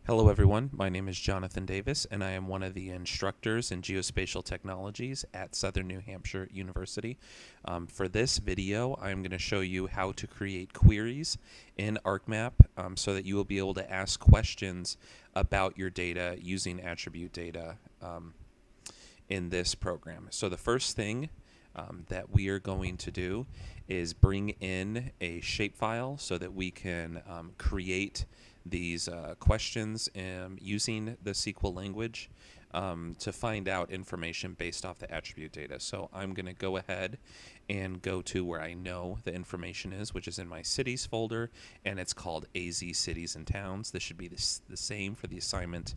Hello everyone, my name is Jonathan Davis and I am one of the instructors in geospatial technologies at Southern New Hampshire University. For this video, I'm going to show you how to create queries in ArcMap so that you will be able to ask questions about your data using attribute data in this program. So the first thing that we are going to do is bring in a shapefile so that we can create these questions using the SQL language to find out information based off the attribute data. So I'm going to go ahead and go to where I know the information is, which is in my cities folder, and it's called AZ Cities and Towns. This should be the same for the assignment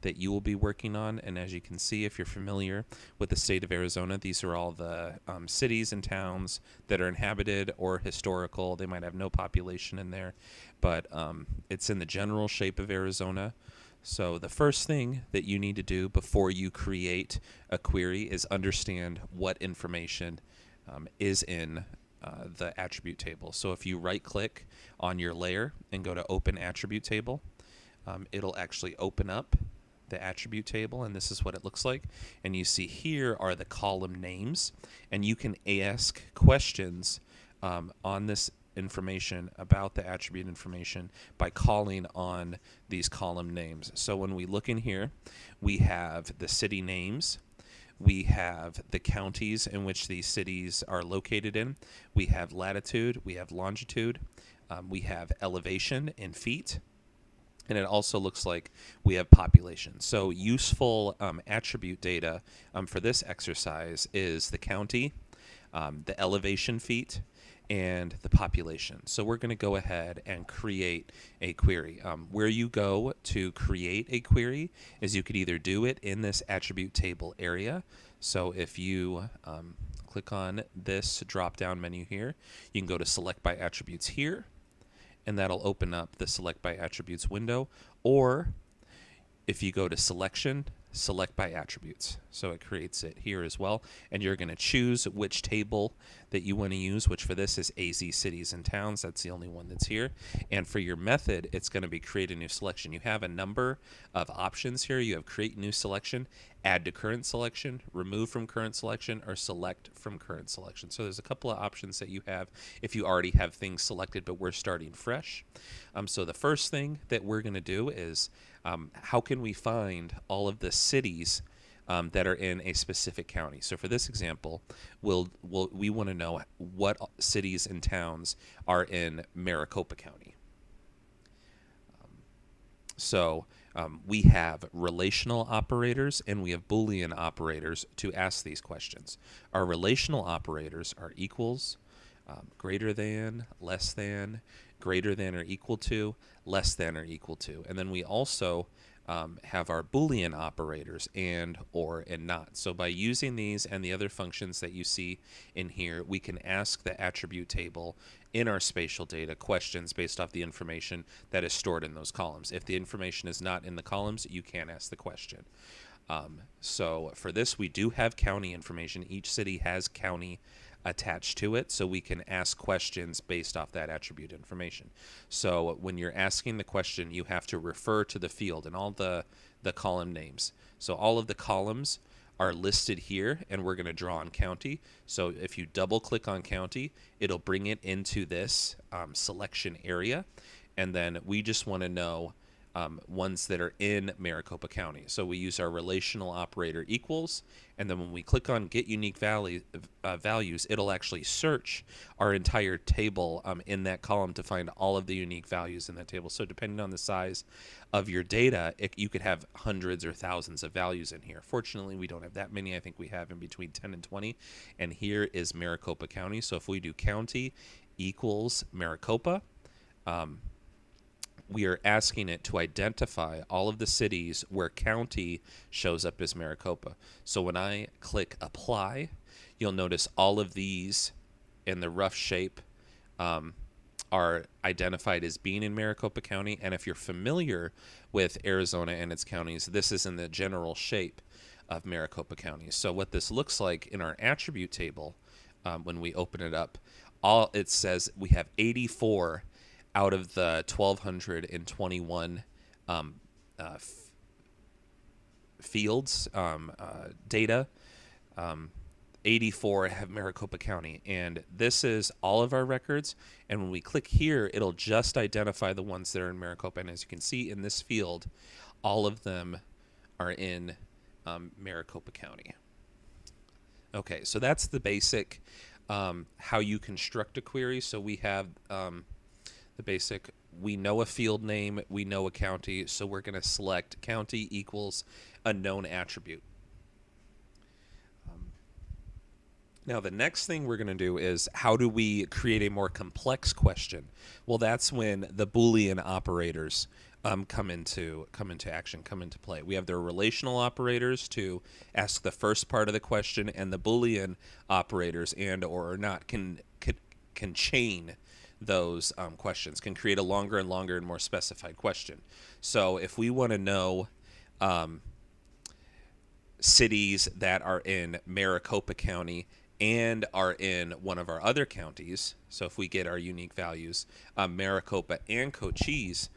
that you will be working on. And as you can see, if you're familiar with the state of Arizona, these are all the cities and towns that are inhabited or historical. They might have no population in there, but it's in the general shape of Arizona. So the first thing that you need to do before you create a query is understand what information is in the attribute table. So if you right click on your layer and go to open attribute table, it'll actually open up the attribute table, and this is what it looks like. And you see here are the column names, and you can ask questions on this information about the attribute information by calling on these column names. So when we look in here, we have the city names, we have the counties in which these cities are located in, we have latitude, we have longitude, we have elevation in feet, and it also looks like we have population. So useful attribute data for this exercise is the county, the elevation feet, and the population. So we're going to go ahead and create a query. Where you go to create a query is you could either do it in this attribute table area. So if you click on this drop-down menu here, you can go to select by attributes here, and that'll open up the select by attributes window. Or if you go to selection, select by attributes. So it creates it here as well. And you're going to choose which table that you want to use, which for this is AZ Cities and Towns. That's the only one that's here. And for your method, it's going to be create a new selection. You have a number of options here. You have create new selection, add to current selection, remove from current selection, or select from current selection. So there's a couple of options that you have if you already have things selected, but we're starting fresh. So the first thing that we're going to do is how can we find all of the cities that are in a specific county? So for this example, we want to know what cities and towns are in Maricopa County. So we have relational operators and we have Boolean operators to ask these questions. Our relational operators are equals, greater than, less than, greater than or equal to, less than or equal to. And then we also have our Boolean operators and, or, and not. So by using these and the other functions that you see in here, we can ask the attribute table in our spatial data questions based off the information that is stored in those columns. If the information is not in the columns, you can't ask the question. So for this, we do have county information. Each city has county attached to it, so we can ask questions based off that attribute information. So when you're asking the question, you have to refer to the field and all the column names. So all of the columns are listed here, and we're going to draw on county. So if you double click on county, it'll bring it into this selection area, and then we just want to know ones that are in Maricopa County. So we use our relational operator equals, and then when we click on get unique values, it'll actually search our entire table in that column to find all of the unique values in that table. So depending on the size of your data, you could have hundreds or thousands of values in here. Fortunately, we don't have that many. I think we have in between 10 and 20, and here is Maricopa County. So if we do county equals Maricopa, we are asking it to identify all of the cities where county shows up as Maricopa. So when I click apply, you'll notice all of these in the rough shape are identified as being in Maricopa County. And if you're familiar with Arizona and its counties, this is in the general shape of Maricopa County. So what this looks like in our attribute table, when we open it up, it says we have 84 out of the 1,221 fields, data. 84 have Maricopa County, and this is all of our records. And when we click here, it'll just identify the ones that are in Maricopa. And as you can see in this field, all of them are in Maricopa County. Okay, so that's the basic how you construct a query. So we have the basic, we know a field name, we know a county, so we're going to select county equals a known attribute. Now, the next thing we're going to do is how do we create a more complex question? Well, that's when the Boolean operators come into action, come into play. We have the relational operators to ask the first part of the question, and the Boolean operators and or not can chain those questions, can create a longer and longer and more specified question. So if we want to know cities that are in Maricopa County and are in one of our other counties, so if we get our unique values, Maricopa and Cochise,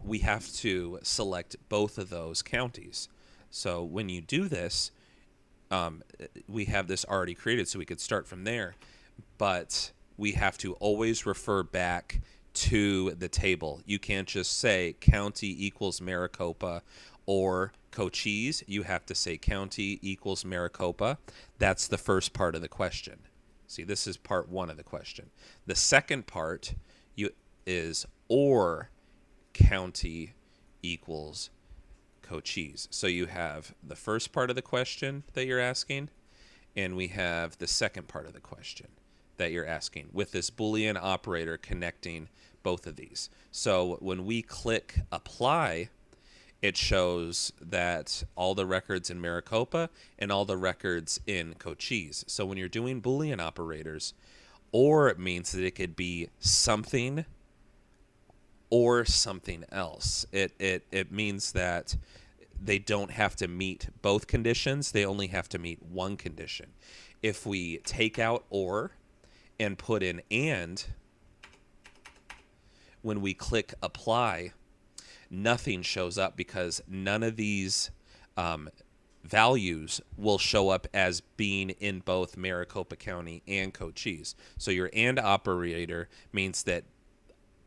we have to select both of those counties. So when you do this, we have this already created, so we could start from there, but we have to always refer back to the table. You can't just say county equals Maricopa or Cochise. You have to say county equals Maricopa. That's the first part of the question. See, this is part one of the question. The second part is or county equals Cochise. So you have the first part of the question that you're asking, and we have the second part of the question that you're asking with this Boolean operator connecting both of these. So when we click apply, it shows that all the records in Maricopa and all the records in Cochise. So when you're doing Boolean operators, or it means that it could be something or something else. It means that they don't have to meet both conditions. They only have to meet one condition. If we take out or and put in and, when we click apply, nothing shows up because none of these values will show up as being in both Maricopa County and Cochise. So your and operator means that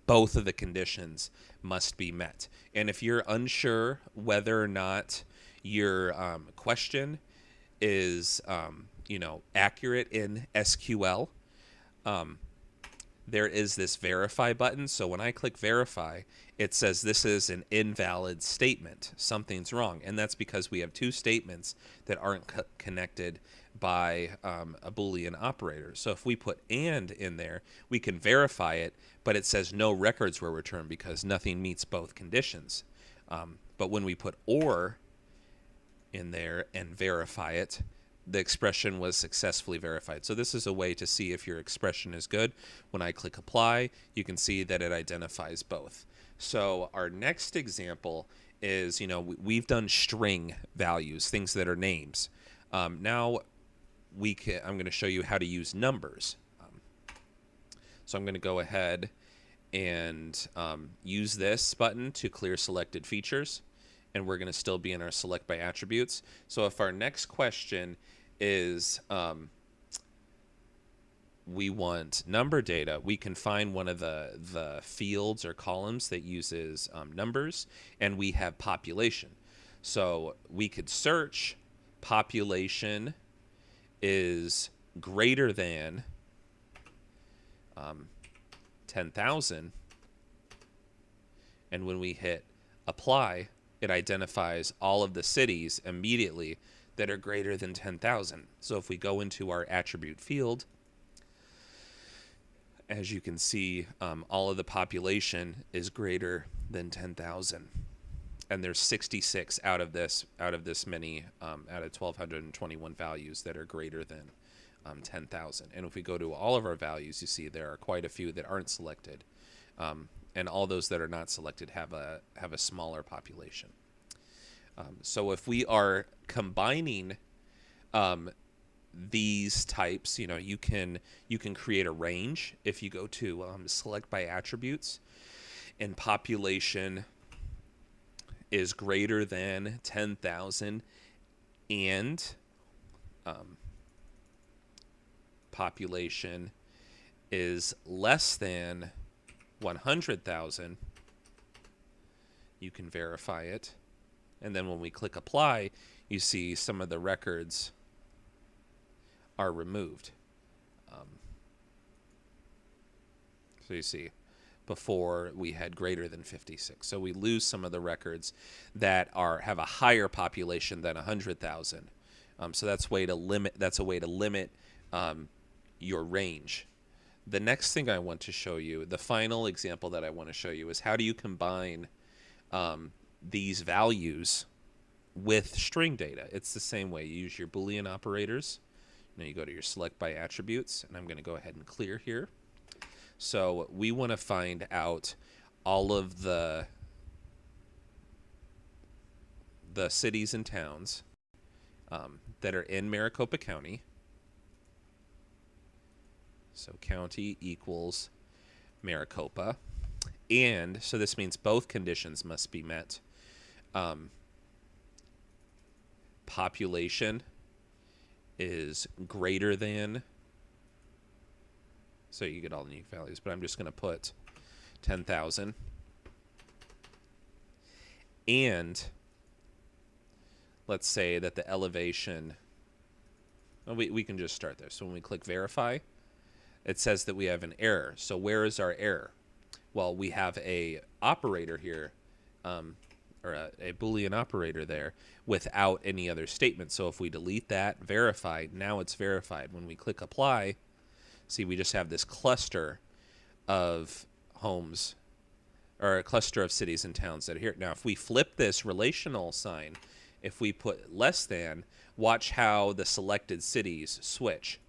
both of the conditions must be met. And if you're unsure whether or not your question is accurate in SQL, there is this verify button. So when I click verify, it says this is an invalid statement. Something's wrong. And that's because we have two statements that aren't connected by a Boolean operator. So if we put and in there, we can verify it, but it says no records were returned because nothing meets both conditions. But when we put or in there and verify it, the expression was successfully verified. So this is a way to see if your expression is good. When I click apply, you can see that it identifies both. So our next example is, we've done string values, things that are names. Now I'm going to show you how to use numbers. So I'm going to go ahead and use this button to clear selected features. And we're going to still be in our select by attributes. So if our next question is we want number data, we can find one of the fields or columns that uses numbers, and we have population. So we could search population is greater than 10,000, and when we hit apply, it identifies all of the cities immediately that are greater than 10,000. So if we go into our attribute field, as you can see, all of the population is greater than 10,000, and there's 66 out of this many out of 1,221 values that are greater than 10,000. And if we go to all of our values, you see there are quite a few that aren't selected, and all those that are not selected have a smaller population. So if we are combining these types, you can create a range. If you go to select by attributes, and population is greater than 10,000 and population is less than 100,000, you can verify it. And then when we click apply, you see some of the records are removed. So you see, before we had greater than 56. So we lose some of the records that have a higher population than 100,000. So that's a way to limit your range. The next thing I want to show you, the final example that I want to show you, is how do you combine these values with string data. It's the same way. You use your Boolean operators. Now you go to your select by attributes, and I'm going to go ahead and clear here. So we want to find out all of the cities and towns that are in Maricopa County. So county equals Maricopa. And so this means both conditions must be met. Population is greater than, so you get all the unique values, but I'm just going to put 10,000. And let's say that the elevation, well, we can just start there. So when we click verify, it says that we have an error. So where is our error? Well, we have a operator here, or a Boolean operator there without any other statement. So if we delete that, verify, now it's verified. When we click apply, see, we just have this cluster of homes, or a cluster of cities and towns that are here. Now, if we flip this relational sign, if we put less than, watch how the selected cities switch.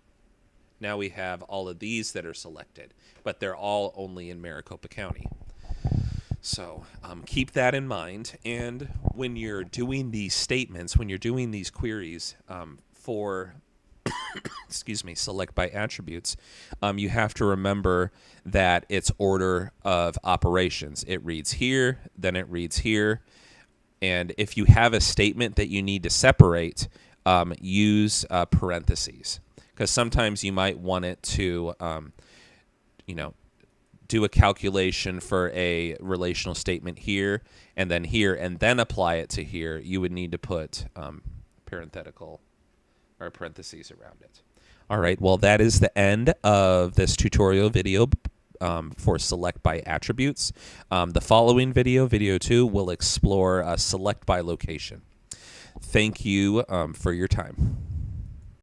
Now we have all of these that are selected, but they're all only in Maricopa County. So keep that in mind. And when you're doing these statements, when you're doing these queries for excuse me, select by attributes, you have to remember that it's order of operations. It reads here, then it reads here. And if you have a statement that you need to separate, use parentheses, because sometimes you might want it to, do a calculation for a relational statement here, and then apply it to here. You would need to put parenthetical or parentheses around it. All right, well, that is the end of this tutorial video for select by attributes. The following video, video 2, will explore select by location. Thank you for your time.